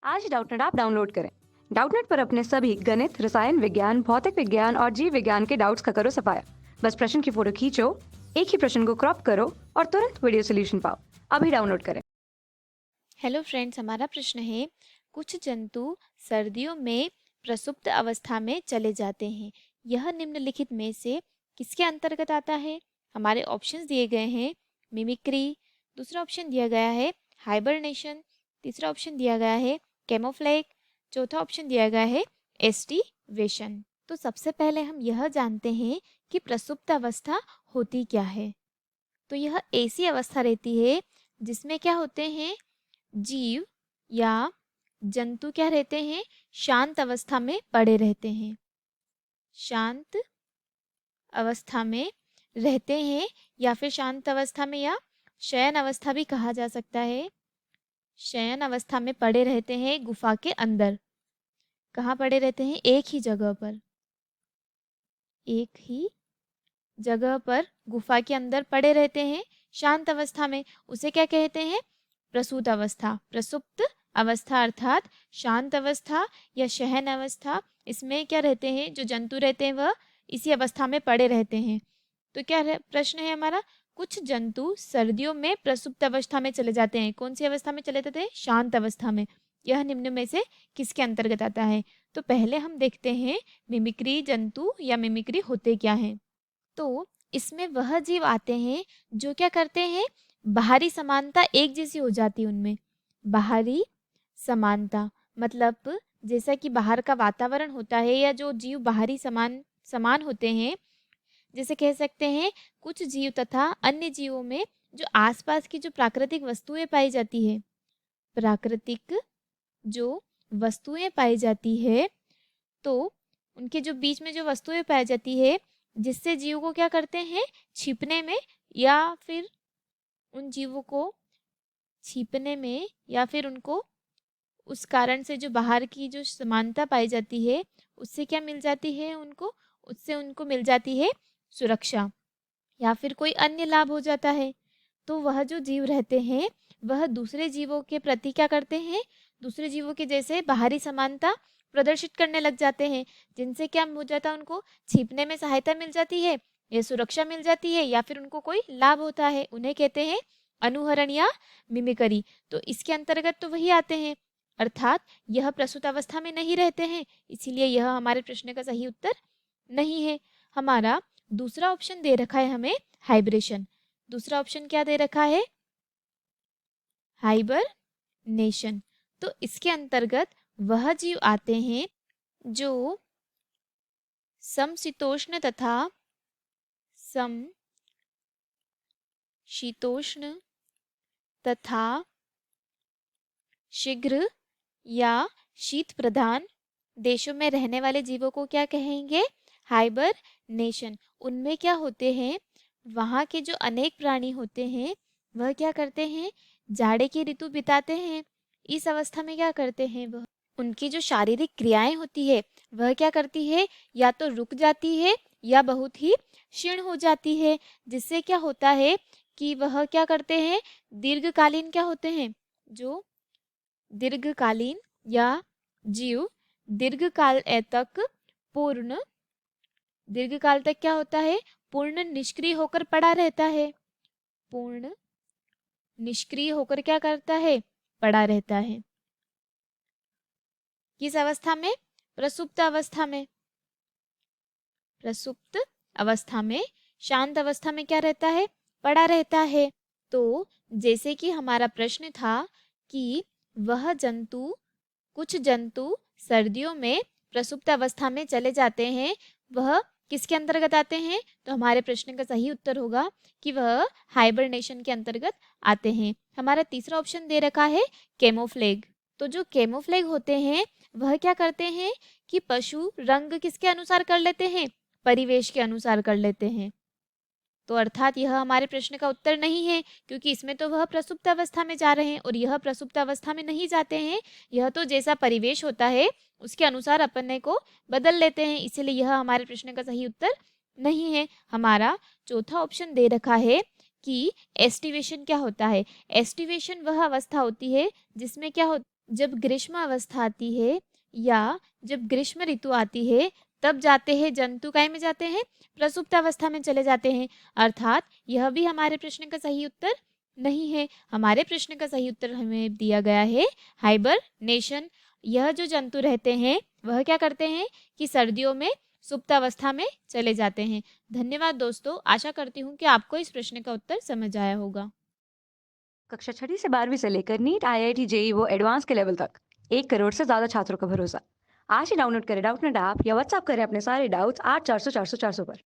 आज Doubtnut app download करें। Doubtnut पर अपने सभी गणित, रसायन विज्ञान, भौतिक विज्ञान और जीव विज्ञान के डाउट्स का करो सफाया। बस प्रश्न की फोटो खींचो, एक ही प्रश्न को क्रॉप करो और तुरंत वीडियो सोल्यूशन पाओ। अभी डाउनलोड करें। हेलो फ्रेंड्स, हमारा प्रश्न है कुछ जंतु सर्दियों में प्रसुप्त अवस्था में चले जाते हैं। यह निम्नलिखित में से किसके अंतर्गत आता है? हमारे ऑप्शंस दिए गए हैं मिमिक्री, दूसरा ऑप्शन दिया गया है हाइबरनेशन, तीसरा ऑप्शन दिया गया है कैमोफ्लेग, चौथा ऑप्शन दिया गया है एस्टिवेशन। तो सबसे पहले हम यह जानते हैं कि प्रसुप्त अवस्था होती क्या है। तो यह ऐसी अवस्था रहती है जिसमें क्या होते हैं, जीव या जंतु क्या रहते हैं, शांत अवस्था में पड़े रहते हैं, शांत अवस्था में रहते हैं, या फिर शांत अवस्था में या शयन अवस्था भी कहा जा सकता है। शयन अवस्था में पड़े रहते हैं गुफा के अंदर। कहाँ पड़े रहते हैं? एक ही जगह पर, एक ही जगह पर गुफा के अंदर पड़े रहते हैं शांत अवस्था में। उसे क्या कहते हैं? प्रसूत अवस्था, प्रसुप्त अवस्था अर्थात शांत अवस्था या शयन अवस्था। इसमें क्या रहते हैं, जो जंतु रहते हैं वह इसी अवस्था में पड़े रहते हैं। तो क्या प्रश्न है हमारा, कुछ जंतु सर्दियों में प्रसुप्त अवस्था में चले जाते हैं। कौन सी अवस्था में चले जाते हैं? शांत अवस्था में। यह निम्न में से किसके अंतर्गत आता है? तो पहले हम देखते हैं मिमिक्री जंतु या मिमिक्री होते क्या हैं। तो इसमें वह जीव आते हैं जो क्या करते हैं, बाहरी समानता एक जैसी हो जाती है उनमें। बाहरी समानता मतलब जैसा कि बाहर का वातावरण होता है या जो जीव बाहरी समान होते हैं, जैसे कह सकते हैं कुछ जीव तथा अन्य जीवों में जो आसपास की जो प्राकृतिक वस्तुएं पाई जाती है, प्राकृतिक जो वस्तुएं पाई जाती है, तो उनके जो बीच में जो वस्तुएं पाई जाती है जिससे जीव को क्या करते हैं, छिपने में, या फिर उन जीवों को छिपने में, या फिर उनको उस कारण से जो बाहर की जो समानता पाई जाती है उससे क्या मिल जाती है उनको, उससे उनको मिल जाती है सुरक्षा या फिर कोई अन्य लाभ हो जाता है। तो वह जो जीव रहते हैं वह दूसरे जीवों के प्रति क्या करते हैं, दूसरे जीवों के जैसे बाहरी समानता प्रदर्शित करने लग जाते हैं, जिनसे क्या हो जाता है, उनको छिपने में सहायता मिल जाती है या सुरक्षा मिल जाती है या फिर उनको कोई लाभ होता है। उन्हें कहते हैं अनुहरण या मिमिकरी। तो इसके अंतर्गत तो वही आते हैं, अर्थात यह प्रसूत अवस्था में नहीं रहते हैं, इसीलिए यह हमारे प्रश्न का सही उत्तर नहीं है। हमारा दूसरा ऑप्शन दे रखा है हमें हाइब्रेशन। दूसरा ऑप्शन क्या दे रखा है? हाइबरनेशन। तो इसके अंतर्गत वह जीव आते हैं जो समशीतोष्ण तथा समशीतोष्ण तथा शीघ्र या शीत प्रधान देशों में रहने वाले जीवों को क्या कहेंगे? हाइबरनेशन। उनमें क्या होते हैं, वहाँ के जो अनेक प्राणी होते हैं वह क्या करते हैं, जाड़े की ऋतु बिताते हैं। इस अवस्था में क्या करते हैं, वह उनकी जो शारीरिक क्रियाएं होती है वह क्या करती है, या तो रुक जाती है या बहुत ही क्षीण हो जाती है, जिससे क्या होता है कि वह क्या करते हैं, दीर्घकालीन क्या होते हैं, जो दीर्घकालीन या जीव दीर्घकाल तक पूर्ण दीर्घकाल तक क्या होता है, पूर्ण निष्क्रिय होकर पड़ा रहता है। पूर्ण निष्क्रिय होकर क्या करता है, पड़ा रहता है। किस अवस्था में? प्रसुप्त अवस्था में। प्रसुप्त अवस्था में, शांत अवस्था में क्या रहता है, पड़ा रहता है। तो जैसे कि हमारा प्रश्न था कि वह जंतु, कुछ जंतु सर्दियों में प्रसुप्त अवस्था में चले जाते हैं, वह किसके अंतर्गत आते हैं? तो हमारे प्रश्न का सही उत्तर होगा कि वह हाइबरनेशन के अंतर्गत आते हैं। हमारा तीसरा ऑप्शन दे रखा है कैमोफ्लेग। तो जो कैमोफ्लेग होते हैं वह क्या करते हैं कि पशु रंग किसके अनुसार कर लेते हैं, परिवेश के अनुसार कर लेते हैं। तो अर्थात यह हमारे प्रश्न का उत्तर नहीं है, क्योंकि इसमें तो वह प्रसुप्त अवस्था में जा रहे हैं और यह प्रसुप्त अवस्था में नहीं जाते हैं। यह तो जैसा परिवेश होता है उसके अनुसार अपने को बदल लेते हैं, इसीलिए यह हमारे प्रश्न का सही उत्तर नहीं है। हमारा चौथा ऑप्शन दे रखा है कि एस्टिवेशन क्या होता है। एस्टिवेशन वह अवस्था होती है जिसमें क्या हो, जब ग्रीष्म अवस्था आती है या जब ग्रीष्म ऋतु आती है तब जाते हैं जंतु काय में जाते हैं, प्रसुप्त अवस्था में चले जाते हैं। अर्थात यह भी हमारे प्रश्न का सही उत्तर नहीं है। हमारे प्रश्न का सही उत्तर हमें दिया गया है हाइबरनेशन। यह जो जंतु रहते हैं वह क्या करते हैं कि सर्दियों में सुप्त अवस्था में चले जाते हैं। धन्यवाद दोस्तों, आशा करती हूँ कि आपको इस प्रश्न का उत्तर समझ आया होगा। कक्षा 6 से 12वीं से लेकर नीट, आईआईटी, जेई वो एडवांस के लेवल तक 1 करोड़ से ज्यादा छात्रों का भरोसा। आज ही डाउनलोड करें डाउटनेट ऐप या व्हाट्सएप करें अपने सारे डाउट्स 8400 400 400 पर।